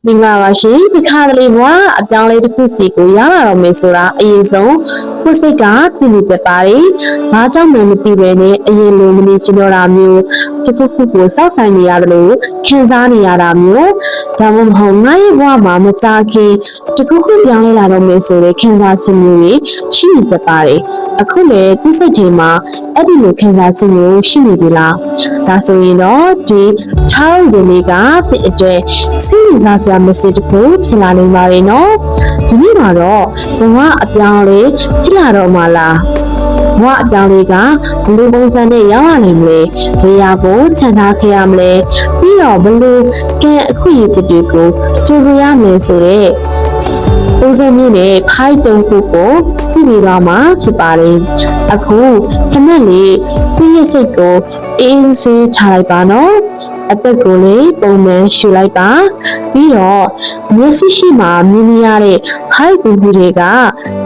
မင်္ဂလာပါရှင်ဒီခါကလေးကအကြောင်းလေးတစ်ခုစီကိုရလာတော့မယ်ဆိုတာအရင်ဆုံးကိုယ်စိတ်ကသိနေတတ်ပါတယ်။ဘာကြောင့်မှမသိပဲနဲ့အရင်လိုမနေချင်တော့တာမျိုးတစ်ခုခုကိုစောင့်ဆိုင်နေရတယ်လို့ခံစားနေရတာမျိုးဒါမှမဟုတ်ငါရဲ့ဘဝမှာမကြခင်တစ်ခုခုပြောင်းလဲလာတော့မယ်ဆိုတဲ့ခံစားချက်မျိုးတွေရှိနေတတ်ပါတယ်။အခုလည်းဒီစိတ်ထဲမှာအဲ့ဒီလိုခံစားချက်မျိုးရှိနေပြီလား။ဒါဆိုရင်တော့ဒီထားရုံတွေကတဲ့အတွက်စိတ်စားစရာမစစ်တခုဖြစ်လာနိုင်ပါတယ်နော်ဒီနေ့မှာတော့ဘဝအပြောင်းလဲဖြစ်လာတော့မှလားဘဝအပြောင်းလဲကဘယ်လိုပုံစံနဲ့ရောက်လာနိုင်မလဲဘယ်ရာကိုခြံထားခဲ့ရမလဲပြီးတော့ဘယ်လိုကံအခွင့်အရေးတွေကိုကြိုးစားရမလဲဆိုတဲ့ပုံစံမျိုးနဲ့ဖိုက်တုံးခုကိုကြည့်ပြီးတော့မှဖြစ်ပါတယ်အခုခဏလေးပြည့်စိတ်ကိုအေးစေးထားလိုက်ပါနော်အသက်ကိုလည်းပုံမှန်ရှူလိုက်ပါပြီးတော့မျက်စိရှိမှမြင်ရတဲ့ဖိုက်ပူပူတွေက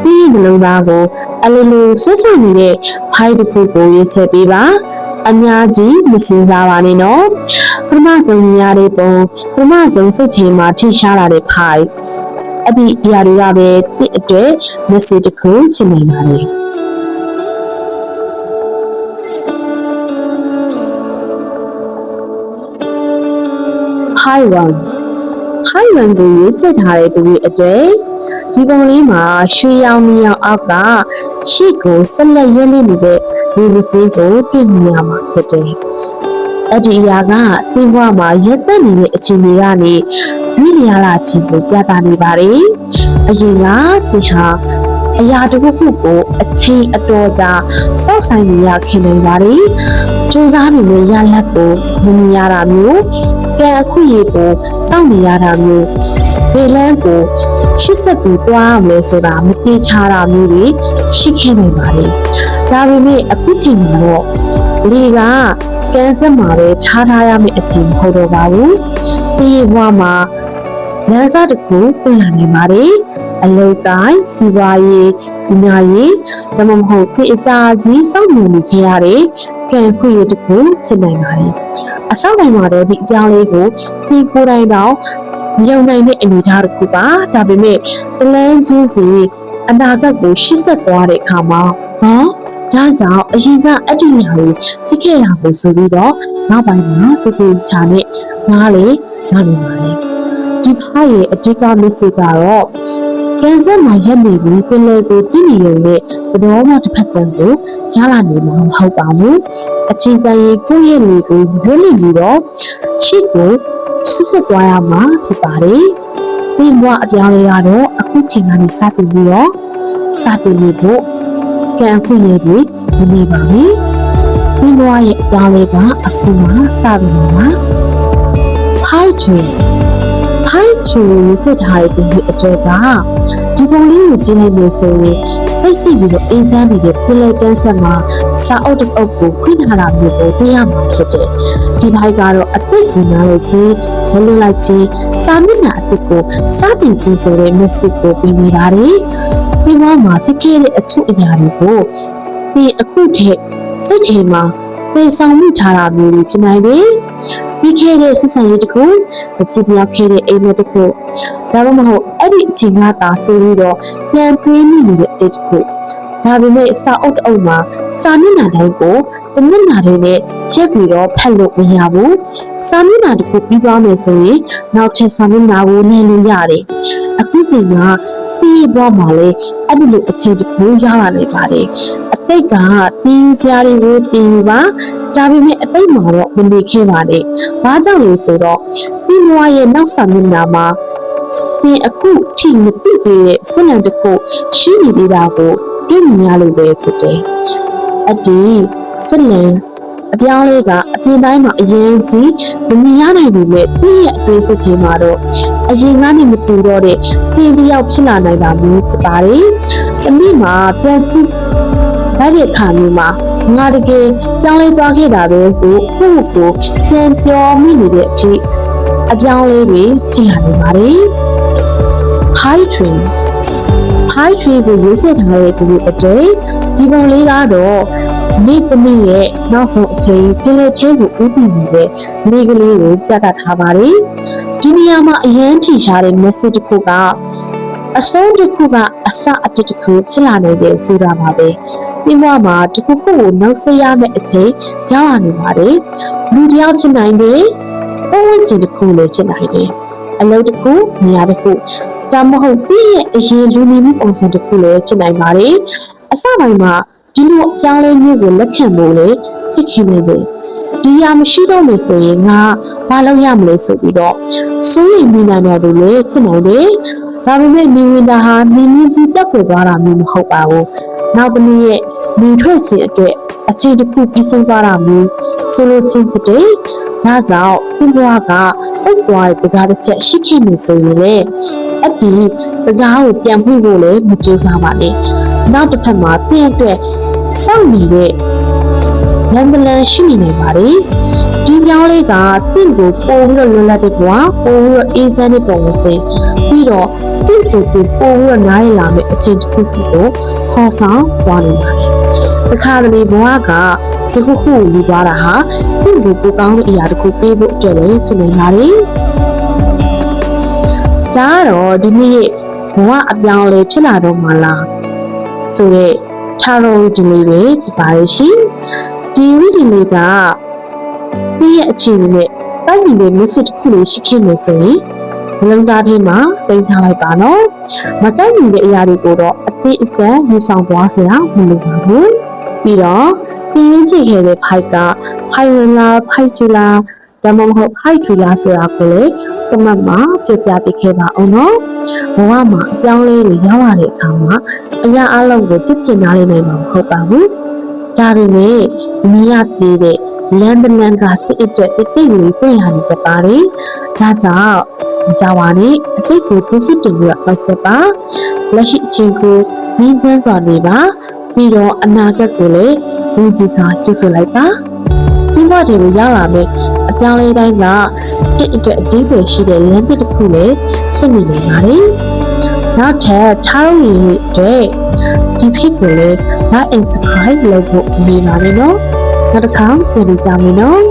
ပြီးနှလုံးသားကိုအလိုလိုဆွတ်ဆောင်နေတဲ့ဖိုက်တစ်ခုကိုရွေးချယ်ပေးပါအများကြီးမစင်စားပါနဲ့နော်ပထမဆုံးမြင်ရတဲ့ပုံပထမဆုံးစိတ်ထဲမှာထိရှားလာတဲ့ဖိုက်အဲ့ဒီအရာတွေကပဲဒီအတွက် message တစ်ခုဖြစ်နေပါတယ်Hi one ကိုရွေးချယ်ထားတဲ့သူတွေအတွက်ဒီပုံလေးမှာရွှေရောင်မြောင်အောက်ကရှေ့ကိုဆက်လက်ရင်းနေတဲ့ဒီလစည်းကိုတွေ့မြင်ရမှာဖြစ်တယ်။အဲ့ဒီအရာကသင်ဘဝမှာရက်သက်နေတဲ့အခြေအနေကနေပြည်လျာလာခြင်းကိုပြသနေပါတယ်။အရင်ကဒီဟာအရာတစ်ခုခုကိုအချိန်အတော်ကြာစောင့်ဆိုင်နေရခင်နေပါတယ်။စူးစမ်းနေတဲ့ရလဒ်ကိုမမြင်ရတာမျိုးကံအခွင့်အရေးကိုစောင့်နေရတာမျိုးဒီလမ်းကိုရှစ်ဆက်ပြီးတွားရမယ်ဆိုတာမပြေချတာမျိုးတွေရှိခဲ့နေပါလေဒါပေမဲ့အခုချိန်မှာတော့လေကကန်းဆက်မှာပဲထားရမယ့်အချိန်မဟုတ်တော့ပါဘူးဒီဘဝမှာလမ်းစာတစ်ခုပြင်လာနေပါတယ်အလုပ်တိုင်းစီးပွားရေးပညာရေးဒါမှမဟုတ်ဒီအကြာကြီးစောင့်နေခဲ့ရတဲ့ကံခွင့်ရတစ်ခုဖြစ်နိုင်ပါတယ်အဆောက်အအုံမှာတော့ဒီအပြောင်းလေးကိုဒီကိုယ်တိုင်တော့မြုံနိုင်တဲ့အနေအထားတစ်ခုပါဒါပေမဲ့တလန်းချင်းစီအနာဂတ်ကိုရှေ့ဆက်သွားတဲ့အခါမှာဒါကြောင့်အရင်ကအတ္တိညာကိုဖြစ်ခဲ့တာကိုဆိုပြီးတော့နောက်ပိုင်းမှာဒီချာနဲ့နားနေပါတယ်ဒီဖားရဲ့အဓိက message ကတော့ကံဆက်မှာရက်နေပြီးပင်လယ်ကိုကြည့်နေရုံနဲ့ဘယ်တော့မှတစ်ဖက်ကံကိုရလာနေမှာမဟုတ်ပါဘူးအချိန်တန်ရင်ကိုယ့်ရဲ့လေကိုရွေးနေပြီးတော့ရှေ့ကိုစစ်သွားရမှာဖြစ်ပါတယ်ဒီဘဝအပြောင်းလဲရတော့အခုချိန်ကနေစတင်ပြီးတော့စတင်နေဖို့ကံခွင့်ရပြီးနေပါပြီဒီဘဝရဲ့အပြောင်းလဲကအခုမှစတင်နေတာဖိုက်ချူစစ်ထားတဲ့ဒီအတော့ကဒီပုံလေးကိုကြည့်နေလို့ဆိုရင်သိစိတ်ပြီးတော့အေးချမ်းနေတဲ့ပြည်လဲကန်းဆက်မှာစာအုပ်တစ်အုပ်ကိုခွင့်ထားတာမျိုးကိုသိရမှာဖြစ်တယ်ဒီဘိုက်ကတော့အသိဉာဏ်နဲ့ကြီးမလွတ်လိုက်ခြင်းစာမျက်နှာအသစ်ကိုစတင်ခြင်းဆိုတဲ့ message ကိုပေးနေပါတယ်ဒီမှာဖြစ်ခဲ့တဲ့အထုအရာတွေကိုဒီအခုထက်စိတ်ထဲမှာသိဆောင်မိထားတာမျိုးဖြစ်နိုင်တယ်ပြီးခဲ့တဲ့စစ်ဆန်ရေးတစ်ခုမဖြစ်ပြောင်းခဲ့တဲ့အိမ်မက်တစ်ခုဒါမှမဟုတ်အဲ့ဒီအချိန်ကသာဆိုပြီးတော့ပြန်တွေးမိနေတဲ့အိမ်တစ်ခုဒါပေမဲ့စာအုပ်တစ်အုပ်မှာစာမျက်နှာတိုင်းကိုတစ်မျက်နှာတိုင်းနဲ့ရက်ပြီးတော့ဖတ်လို့မရဘူးစာမျက်နှာတစ်ခုပြီးသွားမယ်ဆိုရင်နောက်ထပ်စာမျက်နှာကိုနှင်လို့ရတယ်အခုချိန်ကပြီးသွားမှလည်းအဲ့ဒီလိုအချိန်တစ်ခုရလာနေပါတယ်အသိကတင်းစရာတွေကိုတင်းပါဒါပေမဲ့အသိမှာတော့မနေခဲ့ပါနဲ့ဘာကြောင့်လဲဆိုတော့ဒီဘဝရဲ့နောက်စာမျက်နှာမှာဒီအခုထိမပြည့်တဲ့စနစ်တစ်ခုရှိနေသေးတာကိုတွေ့မြင်ရလို့ပဲဖြစ်တယ်အဒီစလင်အပြောင်းလေးကအပြင်တိုင်းမှာအရင်ကြီးမမြင်ရနိုင်ဘူးမဲ့ဒီရဲ့အသေးစိတ်ထဲမှာတော့အရင်ကနေမတူတော့တဲ့ပြင်တစ်ယောက်ဖြစ်လာနိုင်တာမျိုးဖြစ်ပါတယ်။ဒီနေ့မှာပြန်ကြည့်တဲ့အခါမျိုးမှာငါတကယ်ပြောင်းလဲသွားခဲ့တာပဲကိုပြန်ပြောမိနေတဲ့အထိအပြောင်းလဲတွေဖြစ်လာနေပါတယ်။ High train ကိုရေးစထားတဲ့ဒီအတွက်ဒီပုံလေးကတော့နေ့သမီးရဲ့နောက်ဆုံးအချိန်ပြည်လဲချင်းကိုဥပီနေတဲ့နေ့ကလေးကိုပြသထားပါတယ်ဒီ နေရာမှာအရန်ထီရှားတဲ့ message တစ်ခုကအဆုံးတစ်ခုကအစအတစ်တစ်ခုဖြစ်လာနေတယ်ဆိုတာပါပဲဒီဘဝမှာတစ်ခုခုကိုနောက်ဆက်ရမယ့်အချိန်ရောက်လာနေပါတယ်လူတစ်ယောက်ဖြစ်နိုင်တယ်ပုံဝင်ခြင်းတစ်ခုလည်းဖြစ်နိုင်တယ်အလုပ်တစ်ခုနေရာတစ်ခုဒါမှမဟုတ်ပြည့်ရဲ့အရင်လူနေမှုပုံစံတစ်ခုလည်းဖြစ်နိုင်ပါတယ်အစပိုင်းမှာဒီလိုအပြောင်းလဲမျိုးကိုလက်ခံဖို့လည်းဖြစ်ခင်နေတယ်ဒီရမရှိတော့မယ်ဆိုရင်ငါဘာလုပ်ရမလဲဆိုပြီးတော့စိုးရိမ်မိနိုင်တယ်လို့လည်းဖြစ်နိုင်တယ်ဒါပေမဲ့နေဝင်တာဟာနေမြင့်ကြီးတက်ပြသွားတာမျိုးမဟုတ်ပါဘူးနောက်တစ်နေ့ရဲ့နေထွက်ခြင်းအတွက်အချိန်တစ်ခုပြီးဆုံးသွားတာမျိုးဆိုလိုခြင်းဖြစ်တယ်ဒါကြောင့်ဒီဘဝကအိတ်ပွားတဲ့တရားတစ်ချက်ရှိခဲ့နေဆိုရင်လည်းအပြင်တရားကိုပြန်ဖွင့်ဖို့လည်းမကြိုးစားပါနဲ့နောက်တစ်ဖက်မှာပြည့်အတွက်စောင့်နေတဲ့လမ်းပလန်ရှိနေပါတယ်ဒီကြောင်းလေးကတင့်ကိုပို့ပြီးတော့လွတ်လပ်တဲ့ဘဝပို့ပြီးတော့အေးချမ်းတဲ့ပုံစံပြီးတော့တင့်ကိုပို့ပြီးတော့နားရလာမယ့်အချိန်တစ်ခုစီကိုခေါ်ဆောင်သွားနေပါတယ်တခါတလေဘဝကဒီခုခုလူသွားတာဟာတင့်ကိုပိုကောင်းတဲ့အရာတစ်ခုပေးဖို့အတွက်လည်းဖြစ်နေပါတယ်ဒါကတော့ဒီနေ့ဘဝအပြောင်းလဲဖြစ်လာတော့မှလားဆိုတော့ထားတော့ဒီလေးပဲဖြစ်ပါရဲ့ရှင်ဒီဝိဒီလေးကဒီရဲ့အခြေအနေနဲ့တိုက်နေတဲ့ message တစ်ခုလေးရှိခဲ့နေဆိုရင်ဘလုံးသားထဲမှာတင်ထားလိုက်ပါနော်မတိုက်နေတဲ့အရာတွေကိုတော့အသေးအတန်ရေးဆောင်သွားစရာမလိုပါဘူးပြီးတော့ဒီရင်းစီခဲ့တဲ့ဖိုက်ကဖိုင်ဝင်လာဖိုက်ချူလာဒါမှမဟုတ်ဖိုက်ချူလာဆိုတာကိုလေကမတ်မှာပြပြပေးခဲ့ပါအောင်နော်ဘဝမှာအကြောင်းလေးတွေရောက်လာတဲ့အခါမှာအရာအလုံးကိုကြစ်ကျင်နားနေမှာမဟုတ်ပါဘူးဒါပေမဲ့မြင်ရသေးတဲ့လမ်းပလန်ကတိတ်တိတ်လေးပြင်ရနေတပါတယ်ဒါကြောင့်ကြပါနဲ့အတိတ်ကိုကျစ်စစ်တင်ပြီးတော့ပတ်ဆက်ပါလက်ရှိအချိန်ကိုမြင်ချမ်းစွာနေပါပြီးတော့အနာဂတ်ကိုလည်းလူကြီးစွာကျစ်ဆိုလိုက်ပါဒီဘဝတွေကိုရောက်လာမယ့်အကြောင်းလေးတိုင်းကတိတ်အတွက်အသေးပဲရှိတဲ့လမ်းတစ်ခုလည်းဖြစ်နေနေပါတယ်နောက်ထပ်ထားရည်တဲ့ဒီဖြစ်ကိုလည်း like and subscribe လုပ်ဖို့နေပါမယ်နော်နောက်တစ်ခါကြည့်ကြမယ်နော်